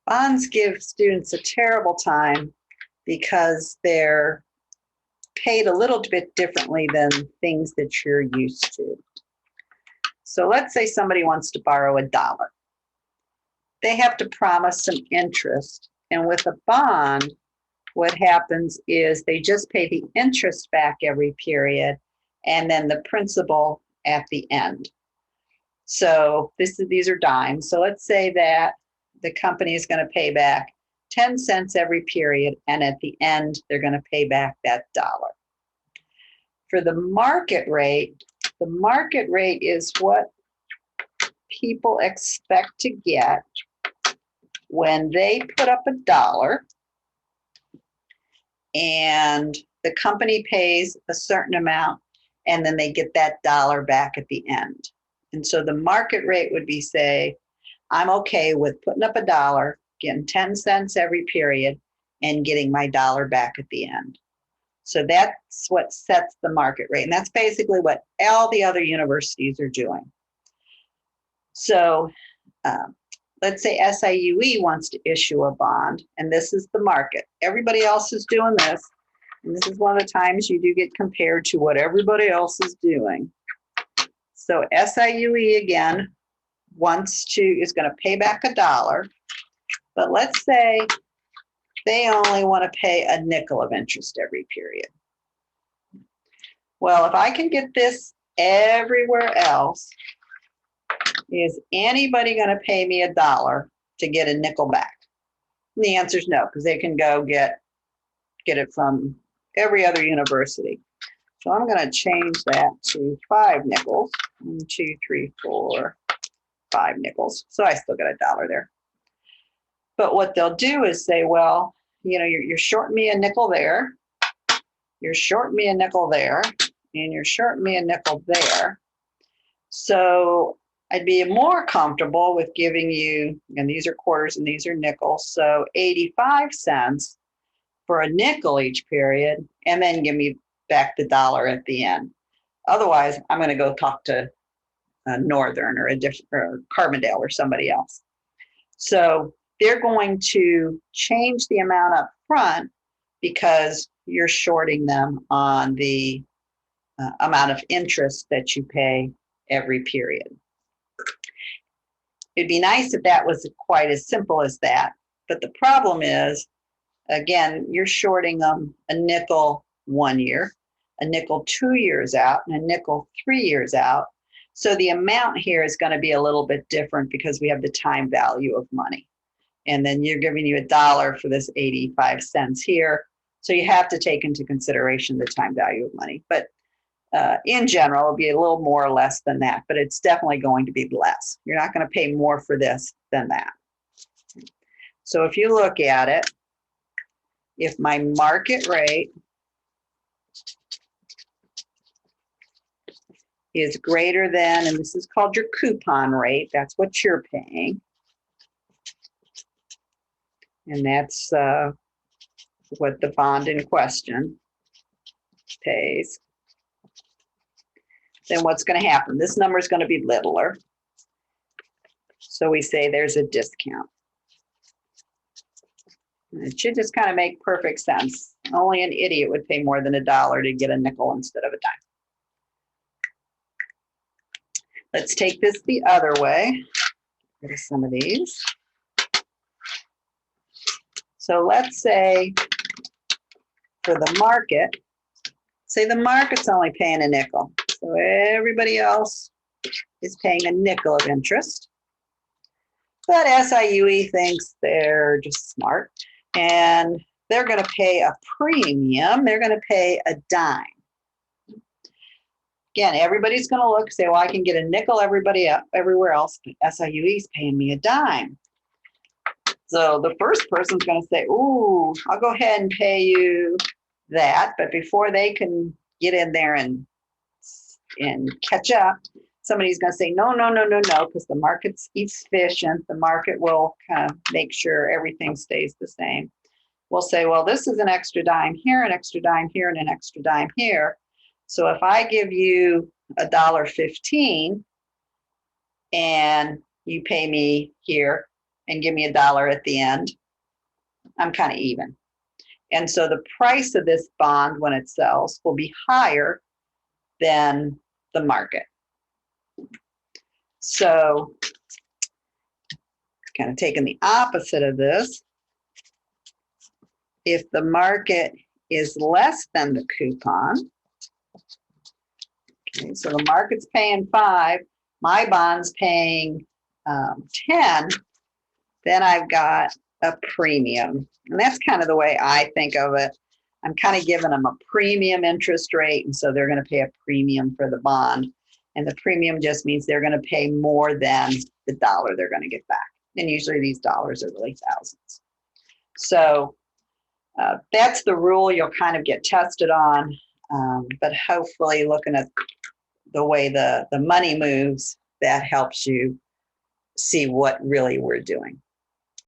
Bonds give students a terrible time because they're paid a little bit differently than things that you're used to. So let's say somebody wants to borrow $1. They have to promise some interest. And with a bond, what happens is they just pay the interest back every period and then the principal at the end. So these are dimes. So let's say that the company is going to pay back 10 cents every period, and at the end, they're going to pay back that dollar. For the market rate is what people expect to get when they put up $1 and the company pays a certain amount and then they get that dollar back at the end. And so the market rate would be, say, I'm okay with putting up $1, getting 10 cents every period and getting my dollar back at the end. So that's what sets the market rate. And that's basically what all the other universities are doing. So let's say SIUE wants to issue a bond, and this is the market. Everybody else is doing this, and this is one of the times you do get compared to what everybody else is doing. So SIUE, again, is going to pay back $1, but let's say they only want to pay a nickel of interest every period. Well, if I can get this everywhere else, is anybody going to pay me $1 to get a nickel back? And the answer is no, because they can go get it from every other university. So I'm going to change that to 5 nickels. 1, 2, 3, 4, 5 nickels. So I still get $1 there. But what they'll do is say, well, you know, you're shorting me a nickel there, you're shorting me a nickel there, and you're shorting me a nickel there. So I'd be more comfortable with giving you, and these are quarters and these are nickels, so 85 cents for a nickel each period, and then give me back the $1 at the end. Otherwise, I'm going to go talk to Northern or Carbondale or somebody else. So they're going to change the amount up front because you're shorting them on the amount of interest that you pay every period. It'd be nice if that was quite as simple as that, but the problem is, again, you're shorting them a nickel 1 year, a nickel 2 years out, and a nickel 3 years out. So the amount here is going to be a little bit different because we have the time value of money. And then you're giving you $1 for this 85 cents here. So you have to take into consideration the time value of money. But in general, it'll be a little more or less than that, but it's definitely going to be less. You're not going to pay more for this than that. So if you look at it, if my market rate is greater than, and this is called your coupon rate, that's what you're paying. And that's what the bond in question pays. Then what's going to happen? This number is going to be littler. So we say there's a discount. And it should just kind of make perfect sense. Only an idiot would pay more than $1 to get a nickel instead of a dime. Let's take this the other way. Get rid of some of these. So let's say for the market, say the market's only paying a nickel. So everybody else is paying a nickel of interest. But SIUE thinks they're just smart and they're going to pay a premium. They're going to pay a dime. Again, everybody's going to look and say, well, I can get a nickel everywhere else, but SIUE is paying me a dime. So the first person's going to say, ooh, I'll go ahead and pay you that. But before they can get in there and catch up, somebody's going to say, no, because the market's efficient. The market will kind of make sure everything stays the same. We'll say, well, this is an extra dime here, an extra dime here, and an extra dime here. So if I give you $1.15 and you pay me here and give me $1 at the end, I'm kind of even. And so the price of this bond when it sells will be higher than the market. So kind of taking the opposite of this, if the market is less than the coupon, okay, so the market's paying 5, my bond's paying 10, then I've got a premium. And that's kind of the way I think of it. I'm kind of giving them a premium interest rate, and so they're going to pay a premium for the bond. And the premium just means they're going to pay more than the dollar they're going to get back. And usually these dollars are really thousands. So that's the rule you'll kind of get tested on. But hopefully looking at the way the money moves, that helps you see what really we're doing.